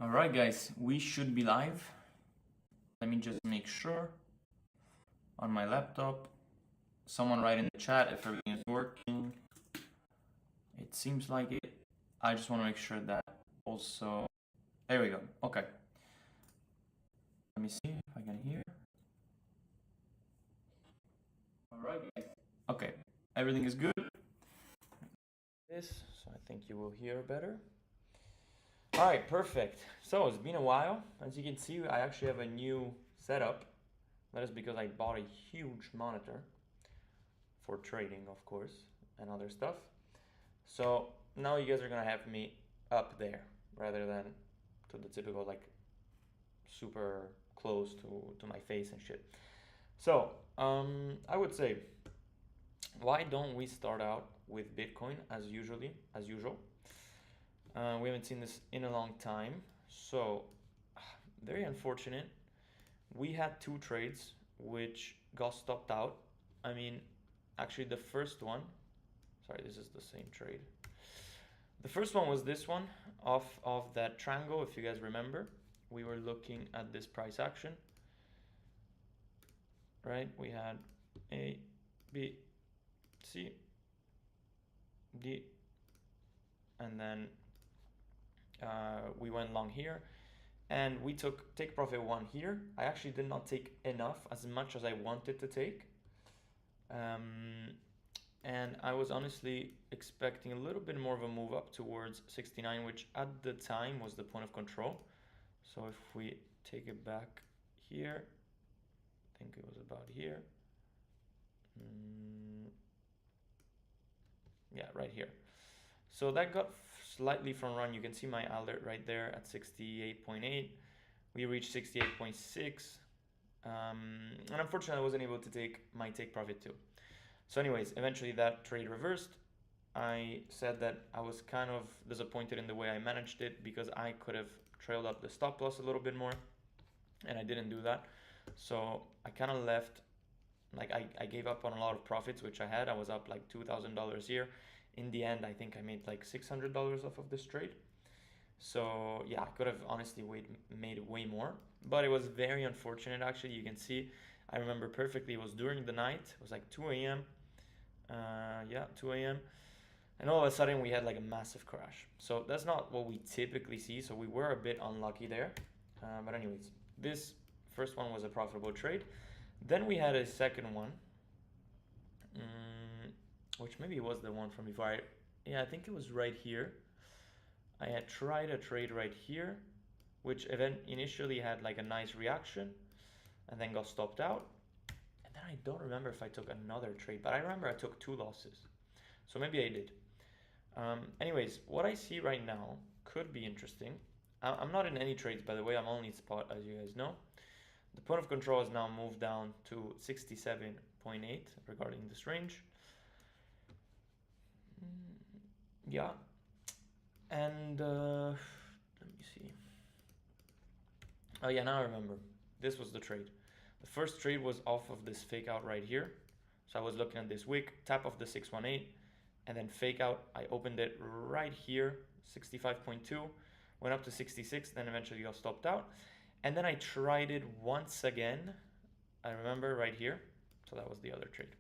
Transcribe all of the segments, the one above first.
All right, guys, we should be live. Let me just make sure on my laptop. Someone write in the chat if everything is working. It seems like it. I just want to make sure that also. There we go. Okay. Let me see if I can hear. All right, guys. Okay. Everything is good. So I think you will hear better. All right, perfect. So it's been a while. As you can see, I actually have a new setup. That is because I bought a huge monitor for trading, of course, and other stuff. So now you guys are gonna have me up there rather than to the typical like super close to my face and shit. So I would say, why don't we start out with Bitcoin as usual? We haven't seen this in a long time, so very unfortunate. We had two trades which got stopped out. I mean, actually the first one, sorry, this is the same trade. The first one was this one of that triangle, if you guys remember. We were looking at this price action, right? We had A, B, C, D, and then we went long here, and we took take profit one here. I actually did not take enough, as much as I wanted to take. And I was honestly expecting a little bit more of a move up towards 69, which at the time was the point of control. So if we take it back here, I think it was about here. Yeah, right here. So that got slightly front run. You can see my alert right there at 68.8. We reached 68.6. And unfortunately, I wasn't able to take my take profit too. So anyways, eventually that trade reversed. I said that I was kind of disappointed in the way I managed it because I could have trailed up the stop loss a little bit more, and I didn't do that. So I kind of left, like I gave up on a lot of profits, which I had. I was up like $2,000 here. In the end, I think I made like $600 off of this trade. So yeah, I could have honestly made way more, but it was very unfortunate. Actually, you can see, I remember perfectly, it was during the night. It was like 2 a.m. Yeah, 2 a.m. And all of a sudden we had like a massive crash. So that's not what we typically see. So we were a bit unlucky there. But anyways, this first one was a profitable trade. Then we had a second one, which maybe was the one from before. Yeah, I think it was right here. I had tried a trade right here, which initially had like a nice reaction and then got stopped out. And then I don't remember if I took another trade, but I remember I took 2 losses. So maybe I did. Anyways, what I see right now could be interesting. I'm not in any trades, by the way. I'm only in spot, as you guys know. The point of control has now moved down to 67.8 regarding this range. Yeah. And let me see. Oh yeah, now I remember. This was the trade. The first trade was off of this fake out right here. So I was looking at this wick, tap of the 618, and then fake out. I opened it right here, 65.2, went up to 66, then eventually got stopped out. And then I tried it once again. I remember right here. So that was the other trade.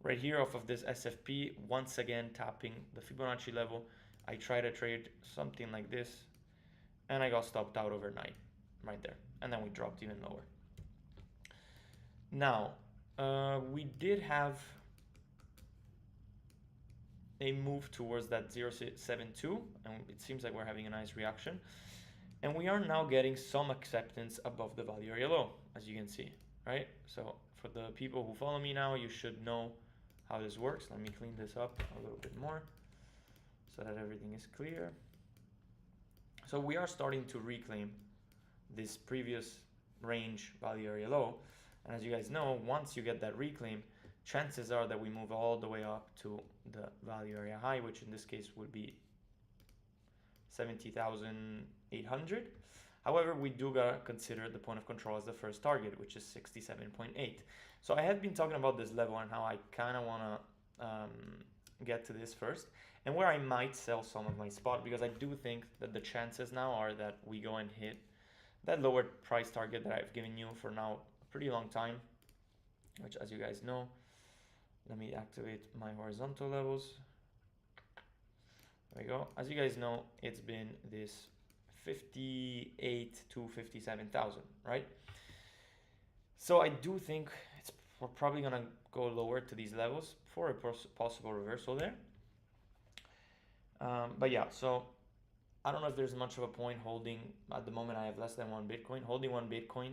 Right here off of this SFP, once again tapping the Fibonacci level. I tried to trade something like this, and I got stopped out overnight, right there. And then we dropped even lower. Now, we did have a move towards that 0.72, and it seems like we're having a nice reaction. And we are now getting some acceptance above the value area low, as you can see, right? So for the people who follow me now, you should know how this works. Let me clean this up a little bit more so that everything is clear. So we are starting to reclaim this previous range value area low. And as you guys know, once you get that reclaim, chances are that we move all the way up to the value area high, which in this case would be 70,800. However, we do gotta consider the point of control as the first target, which is 67.8. So I had been talking about this level and how I kind of want to get to this first, and where I might sell some of my spot, because I do think that the chances now are that we go and hit that lower price target that I've given you for now a pretty long time, which, as you guys know, let me activate my horizontal levels. There we go. As you guys know, it's been this 58 to 57,000, right? So I do think we're probably gonna go lower to these levels for a possible reversal there. But yeah, so I don't know if there's much of a point holding, at the moment I have less than 1 Bitcoin, holding 1 Bitcoin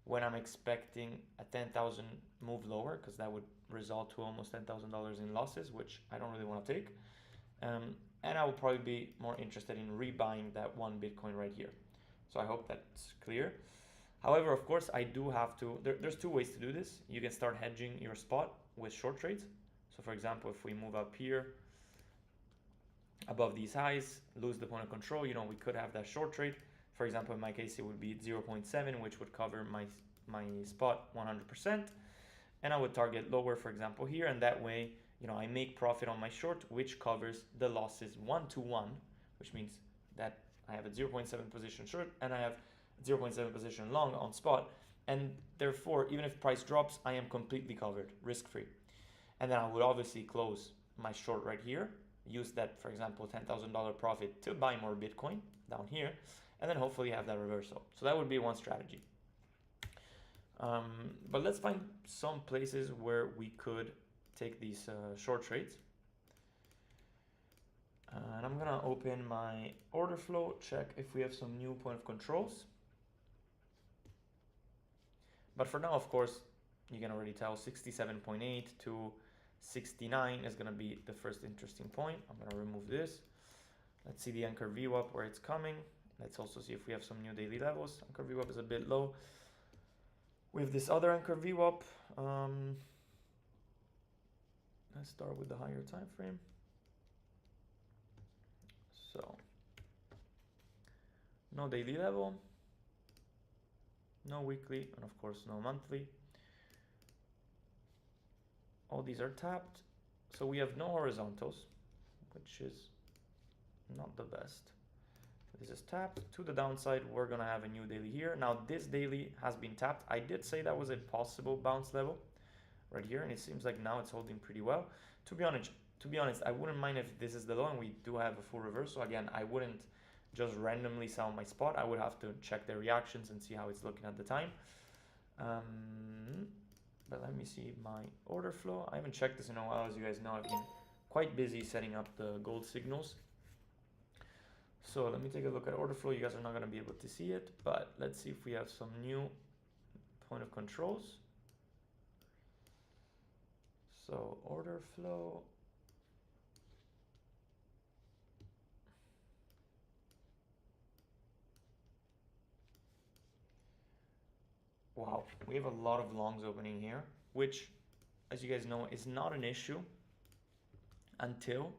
when I'm expecting a 10,000 move lower, because that would result to almost $10,000 in losses, which I don't really want to take. And I will probably be more interested in rebuying that 1 Bitcoin right here. So I hope that's clear. However, of course, I do have to, there's two ways to do this. You can start hedging your spot with short trades. So for example, if we move up here above these highs, lose the point of control, you know, we could have that short trade. For example, in my case, it would be 0.7, which would cover my spot 100%. And I would target lower, for example, here. And that way, you know, I make profit on my short, which covers the losses 1-to-1, which means that I have a 0.7 position short and I have 0.7 position long on spot. And therefore, even if price drops, I am completely covered, risk-free. And then I would obviously close my short right here, use that, for example, $10,000 profit to buy more Bitcoin down here, and then hopefully have that reversal. So that would be one strategy. But let's find some places where we could take these short trades. And I'm gonna open my order flow, check if we have some new point of controls. But for now, of course, you can already tell 67.8 to 69 is gonna be the first interesting point. I'm gonna remove this. Let's see the anchor VWAP where it's coming. Let's also see if we have some new daily levels. Anchor VWAP is a bit low. We have this other anchor VWAP. Let's start with the higher time frame. So, no daily level, no weekly, and of course no monthly. All these are tapped. So we have no horizontals, which is not the best. This is tapped. To the downside, we're gonna have a new daily here. Now this daily has been tapped. I did say that was a possible bounce level right here, and it seems like now it's holding pretty well. To be honest, I wouldn't mind if this is the low and we do have a full reversal. Again, I wouldn't just randomly sell my spot. I would have to check the reactions and see how it's looking at the time. But let me see my order flow. I haven't checked this in a while. As you guys know, I've been quite busy setting up the gold signals. So let me take a look at order flow. You guys are not going to be able to see it, but let's see if we have some new point of controls. So order flow. Wow, we have a lot of longs opening here, which, as you guys know, is not an issue until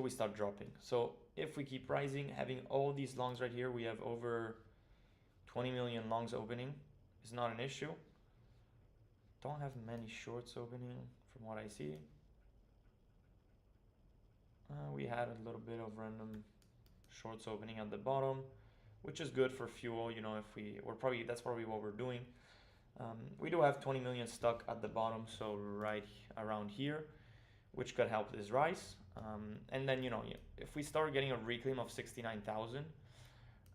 we start dropping. So if we keep rising, having all these longs right here, we have over 20 million longs opening, is not an issue. Don't have many shorts opening from what I see. We had a little bit of random shorts opening at the bottom, which is good for fuel. You know, if that's probably what we're doing. We do have 20 million stuck at the bottom, so right around here, which could help this rise. And then, you know, if we start getting a reclaim of 69,000,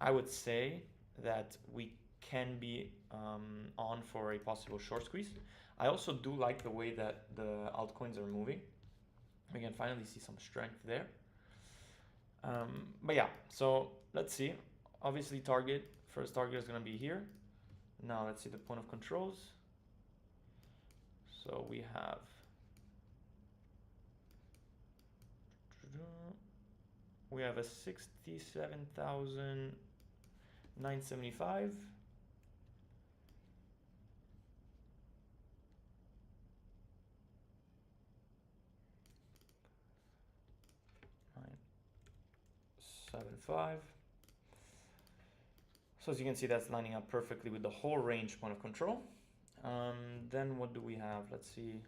I would say that we can be on for a possible short squeeze. I also do like the way that the altcoins are moving. We can finally see some strength there. But yeah, so let's see. Obviously, first target is going to be here. Now let's see the point of controls. So we have a 67,975. $9.75. So as you can see, that's lining up perfectly with the whole range point of control. Then what do we have? Let's see.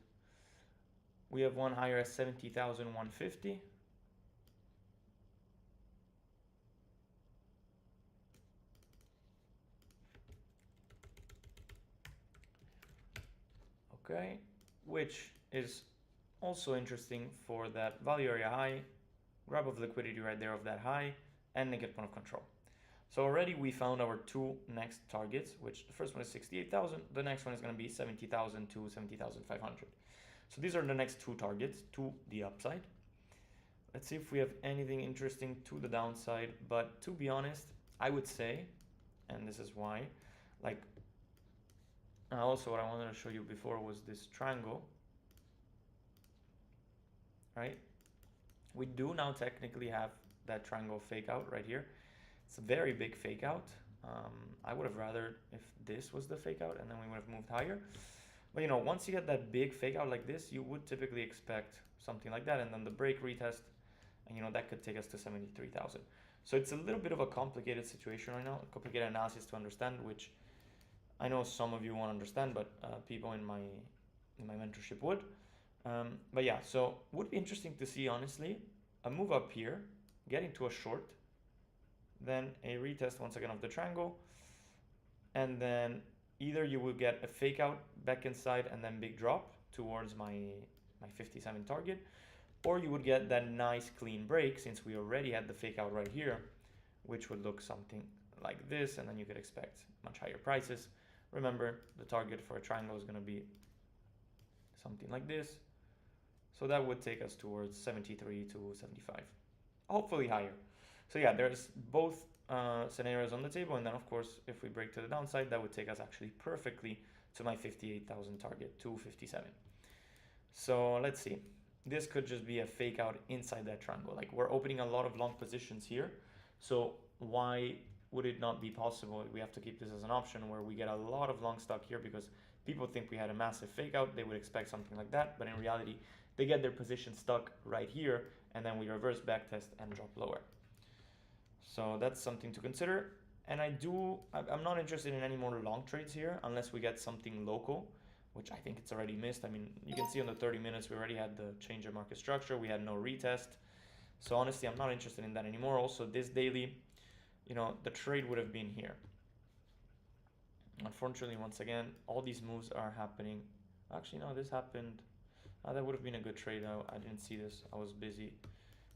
We have one higher at 70,150. Okay, which is also interesting for that value area high, grab of liquidity right there of that high, and negative point of control. So already we found our two next targets, which the first one is 68,000, the next one is going to be 70,000 to 70,500. So these are the next two targets to the upside. Let's see if we have anything interesting to the downside, but to be honest, I would say, and this is why, like, also what I wanted to show you before was this triangle, right? We do now technically have that triangle fake out right here. It's a very big fake out. I would have rather if this was the fake out and then we would have moved higher. But you know, once you get that big fake out like this, you would typically expect something like that, and then the break retest, and you know, that could take us to 73,000. So it's a little bit of a complicated situation right now, a complicated analysis to understand, which I know some of you won't understand, but people in my mentorship would. But yeah, so would be interesting to see, honestly, a move up here, getting to a short, then a retest once again of the triangle, and then either you will get a fake out back inside and then big drop towards my 57 target, or you would get that nice clean break, since we already had the fake out right here, which would look something like this, and then you could expect much higher prices. Remember, the target for a triangle is going to be something like this. So that would take us towards 73 to 75, hopefully higher. So yeah, there's both scenarios on the table. And then of course, if we break to the downside, that would take us actually perfectly to my 58,000 target, 257. So let's see. This could just be a fake out inside that triangle. Like, we're opening a lot of long positions here. So why would it not be possible? We have to keep this as an option where we get a lot of long stock here, because people think we had a massive fake out. They would expect something like that. But in reality, they get their position stuck right here, and then we reverse back test and drop lower. So that's something to consider. And I'm not interested in any more long trades here unless we get something local, which I think it's already missed. I mean, you can see on the 30 minutes, we already had the change of market structure. We had no retest. So honestly, I'm not interested in that anymore. Also, this daily, you know, the trade would have been here. Unfortunately, once again, all these moves are happening. Actually, no, this happened. That would have been a good trade. I didn't see this. I was busy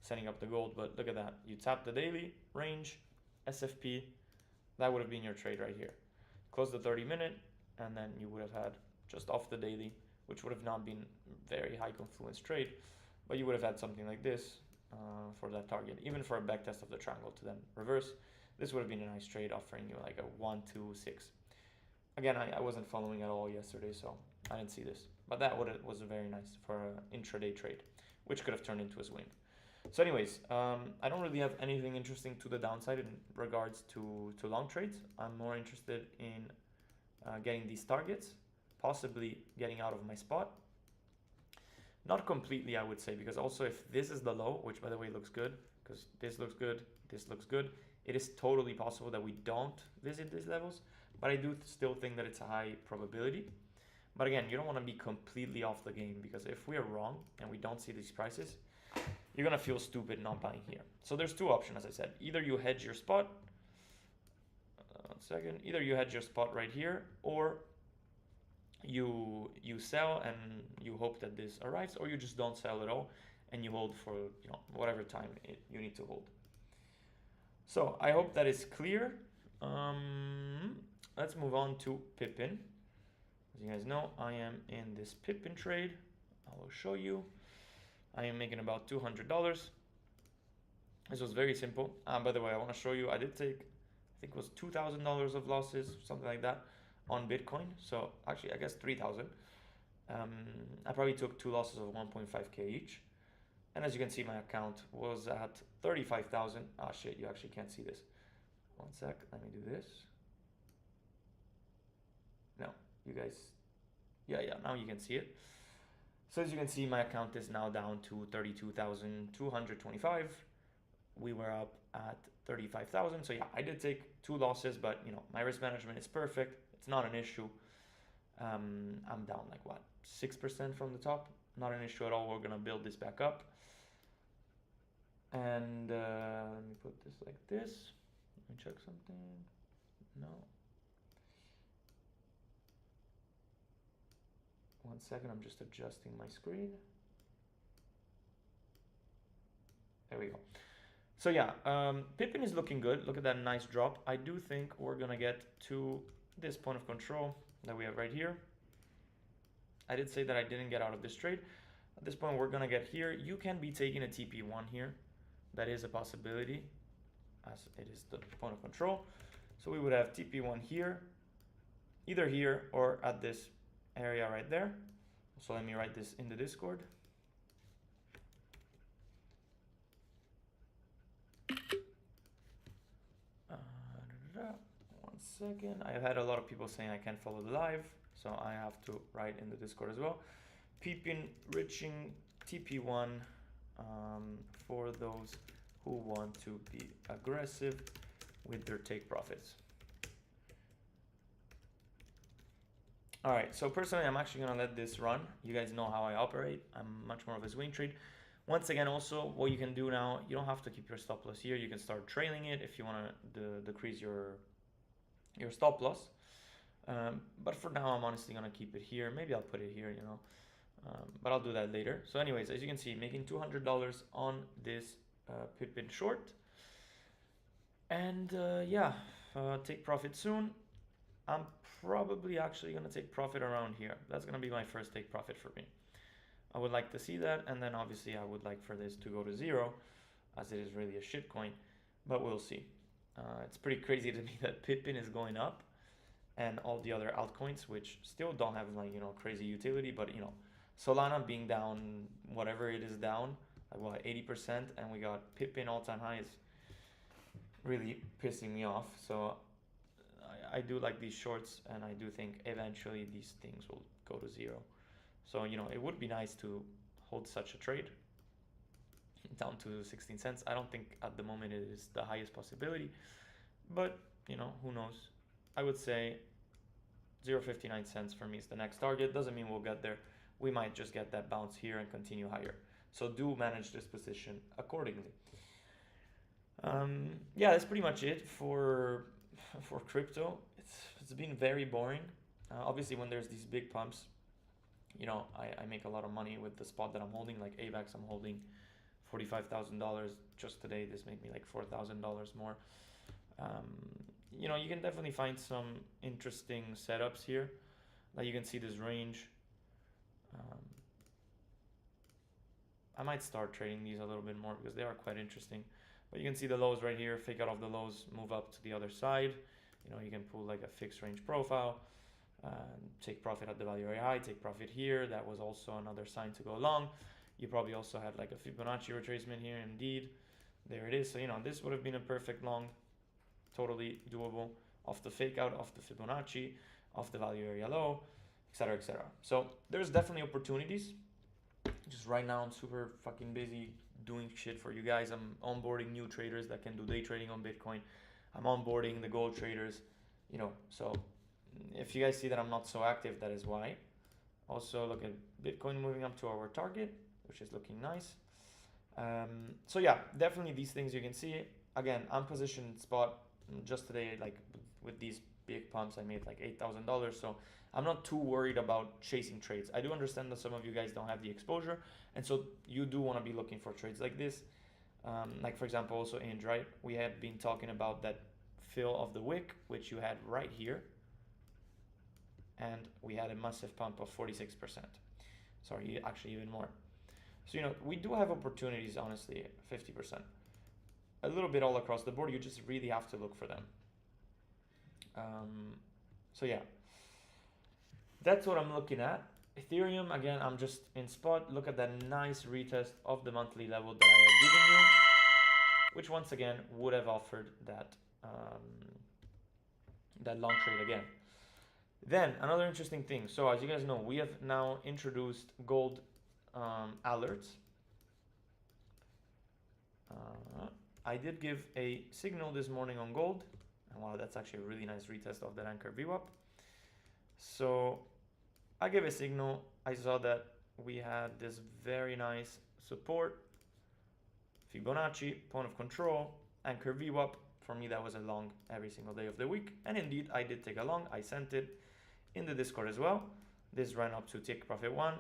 setting up the gold, but look at that. You tap the daily range, SFP. That would have been your trade right here. Close the 30-minute, and then you would have had just off the daily, which would have not been very high confluence trade, but you would have had something like this for that target, even for a back test of the triangle to then reverse. This would have been a nice trade, offering you like a 1, 2, 6. Again, I wasn't following at all yesterday, so I didn't see this, but that was very nice for an intraday trade, which could have turned into a swing. So anyways, I don't really have anything interesting to the downside in regards to long trades. I'm more interested in getting these targets, possibly getting out of my spot. Not completely, I would say, because also if this is the low, which by the way looks good, because this looks good, it is totally possible that we don't visit these levels, but I do still think that it's a high probability. But again, you don't want to be completely off the game, because if we are wrong and we don't see these prices, you're going to feel stupid not buying here. So there's two options, as I said. Either you hedge your spot, either you hedge your spot right here, or you sell and you hope that this arrives, or you just don't sell at all and you hold for, you know, whatever time you need to hold. So I hope that is clear. Let's move on to Pippin. As you guys know, I am in this Pippin trade. I will show you. I am making about $200. This was very simple. By the way, I want to show you, I did take, I think it was $2,000 of losses, something like that, on Bitcoin. So actually, I guess 3,000. I probably took two losses of 1.5K each. And as you can see, my account was at 35,000. Ah, shit, you actually can't see this. One sec, let me do this. No, you guys, yeah, now you can see it. So as you can see, my account is now down to 32,225. We were up at 35,000. So yeah, I did take two losses, but you know, my risk management is perfect. It's not an issue. I'm down like what, 6% from the top, not an issue at all. We're gonna build this back up. And let me put this like this. Let me check something. No. 1 second, I'm just adjusting my screen. There we go. So yeah, Pippin is looking good. Look at that nice drop. I do think we're gonna get to this point of control that we have right here. I did say that I didn't get out of this trade. At this point, we're gonna get here. You can be taking a TP1 here. That is a possibility, as it is the point of control. So we would have TP1 here, either here or at this area right there. So let me write this in the Discord. One second. I have had a lot of people saying I can't follow the live, so I have to write in the Discord as well. Pippin reaching TP1 for those who want to be aggressive with their take profits. All right, so personally, I'm actually gonna let this run. You guys know how I operate. I'm much more of a swing trade. Once again, also, what you can do now, you don't have to keep your stop loss here. You can start trailing it if you wanna decrease your stop loss. But for now, I'm honestly gonna keep it here. Maybe I'll put it here, you know, but I'll do that later. So anyways, as you can see, making $200 on this Pippin short. And yeah, take profit soon. I'm probably actually gonna take profit around here. That's gonna be my first take profit for me. I would like to see that, and then obviously I would like for this to go to zero, as it is really a shit coin, but we'll see. It's pretty crazy to me that Pippin is going up, and all the other altcoins, which still don't have like, you know, crazy utility, but you know, Solana being down, whatever it is down, like what, 80%, and we got Pippin all-time highs, really pissing me off. So I do like these shorts, and I do think eventually these things will go to zero. So, you know, it would be nice to hold such a trade down to 16 cents. I don't think at the moment it is the highest possibility, but, you know, who knows? I would say 0.59 cents for me is the next target. Doesn't mean we'll get there. We might just get that bounce here and continue higher. So do manage this position accordingly. Yeah, that's pretty much it for crypto. It's been very boring. Obviously, when there's these big pumps, you know, I make a lot of money with the spot that I'm holding. Like AVAX, I'm holding $45,000 just today. This made me like $4,000 more. You know, you can definitely find some interesting setups here. Like you can see this range. I might start trading these a little bit more because they are quite interesting. But you can see the lows right here, fake out of the lows, move up to the other side. You know, you can pull like a fixed range profile, take profit at the value area high, take profit here. That was also another sign to go long. You probably also had like a Fibonacci retracement here, indeed. There it is. So, you know, this would have been a perfect long, totally doable off the fake out, off the Fibonacci, off the value area low, etc., etc. So there's definitely opportunities. Just right now, I'm super fucking busy doing shit for you guys. I'm onboarding new traders that can do day trading on Bitcoin. I'm onboarding the gold traders, you know. So if you guys see that I'm not so active, that is why. Also, look at Bitcoin moving up to our target, which is looking nice. So yeah, definitely these things you can see. Again, I'm positioned spot just today, like with these big pumps, I made like $8,000. So I'm not too worried about chasing trades. I do understand that some of you guys don't have the exposure, and so you do want to be looking for trades like this. Like for example, also Inge, right? We had been talking about that fill of the wick, which you had right here, and we had a massive pump of 46%. Sorry, actually even more. So, you know, we do have opportunities, honestly, 50%. A little bit all across the board. You just really have to look for them. So yeah, that's what I'm looking at. Ethereum, again, I'm just in spot. Look at that nice retest of the monthly level that I had given you, which once again would have offered that that long trade again. Then another interesting thing. So as you guys know, we have now introduced gold alerts. I did give a signal this morning on gold. And wow, that's actually a really nice retest of that anchor VWAP. So I gave a signal. I saw that we had this very nice support, Fibonacci, point of control, anchor VWAP. For me, that was a long every single day of the week. And indeed, I did take a long. I sent it in the Discord as well. This ran up to take profit 1,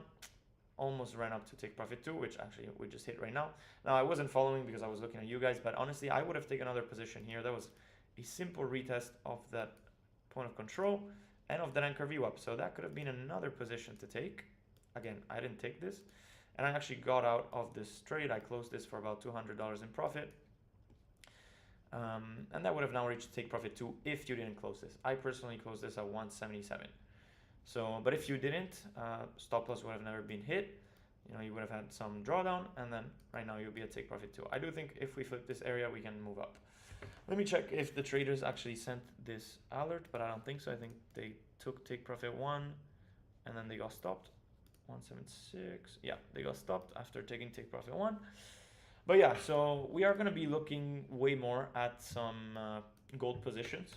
almost ran up to take profit 2, which actually we just hit right now. Now, I wasn't following because I was looking at you guys, but honestly, I would have taken another position here. That was a simple retest of that point of control and of that anchor VWAP. So that could have been another position to take. Again, I didn't take this. And I actually got out of this trade. I closed this for about $200 in profit. And that would have now reached take profit 2 if you didn't close this. I personally closed this at 177. So, but if you didn't, stop loss would have never been hit. You know, you would have had some drawdown, and then right now you'll be at take profit 2. I do think if we flip this area, we can move up. Let me check if the traders actually sent this alert, but I don't think so. I think they took take profit 1, and then they got stopped. 176. Yeah, they got stopped after taking take profit 1. But yeah, so we are going to be looking way more at some gold positions.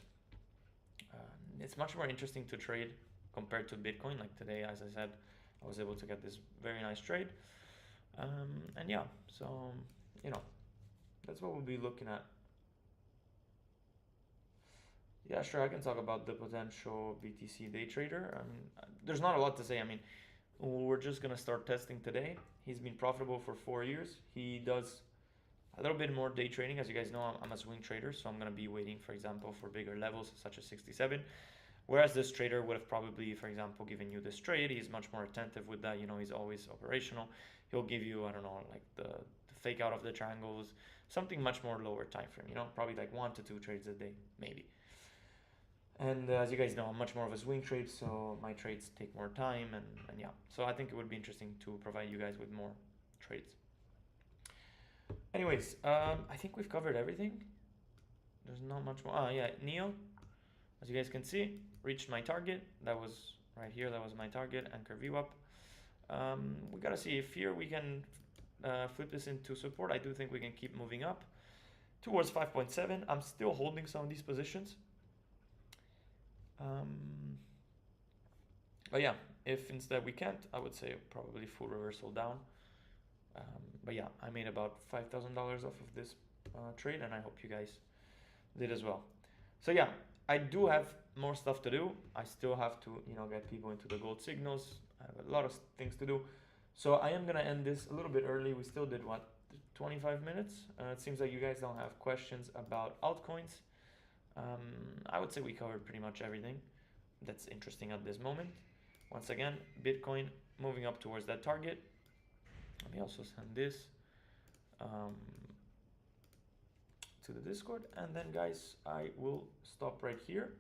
It's much more interesting to trade compared to Bitcoin. Like today, as I said, I was able to get this very nice trade. And yeah, so, you know, that's what we'll be looking at. Yeah, sure, I can talk about the potential BTC day trader. I mean, there's not a lot to say. I mean, we're just going to start testing today. He's been profitable for 4 years. He does a little bit more day trading. As you guys know, I'm a swing trader, so I'm going to be waiting, for example, for bigger levels such as 67. Whereas this trader would have probably, for example, given you this trade. He's much more attentive with that. You know, he's always operational. He'll give you, I don't know, like the fake out of the triangles, something much more lower time frame, you know, probably like 1 to 2 trades a day, maybe. And as you guys know, I'm much more of a swing trade, so my trades take more time, and yeah. So I think it would be interesting to provide you guys with more trades. Anyways, I think we've covered everything. There's not much more. Yeah, Neo, as you guys can see, reached my target. That was right here. That was my target, anchor VWAP. We got to see if here we can flip this into support. I do think we can keep moving up towards 5.7. I'm still holding some of these positions. But yeah, if instead we can't, I would say probably full reversal down. But yeah, I made about $5,000 off of this trade, and I hope you guys did as well. So yeah, I do have more stuff to do. I still have to, you know, get people into the gold signals. I have a lot of things to do. So I am gonna end this a little bit early. We still did what, 25 minutes? It seems like you guys don't have questions about altcoins. I would say we covered pretty much everything that's interesting at this moment. Once again, Bitcoin moving up towards that target. Let me also send this to the Discord, and then guys, I will stop right here.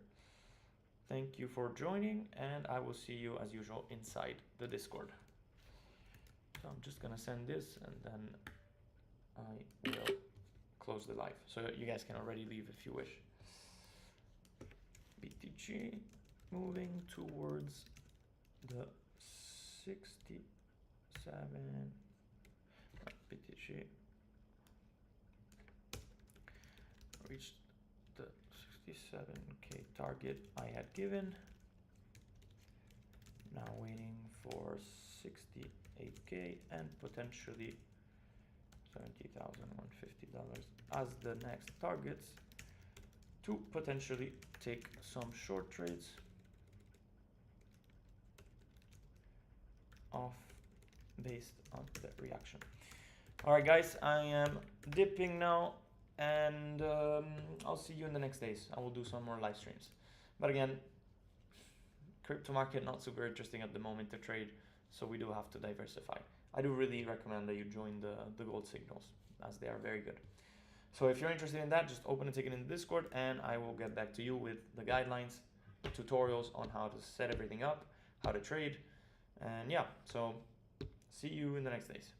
Thank you for joining, and I will see you as usual inside the Discord. So I'm just gonna send this, and then I will close the live, so you guys can already leave if you wish. BTG moving towards the 67. BTG reached the 67k target I had given. Now waiting for 68k and potentially $70,150 as the next targets to potentially take some short trades off based on the reaction. All right, guys, I am dipping now, and I'll see you in the next days. I will do some more live streams. But again, crypto market not super interesting at the moment to trade, so we do have to diversify. I do really recommend that you join the gold signals, as they are very good. So if you're interested in that, just open a ticket in the Discord, and I will get back to you with the guidelines, the tutorials on how to set everything up, how to trade, and yeah, so see you in the next days.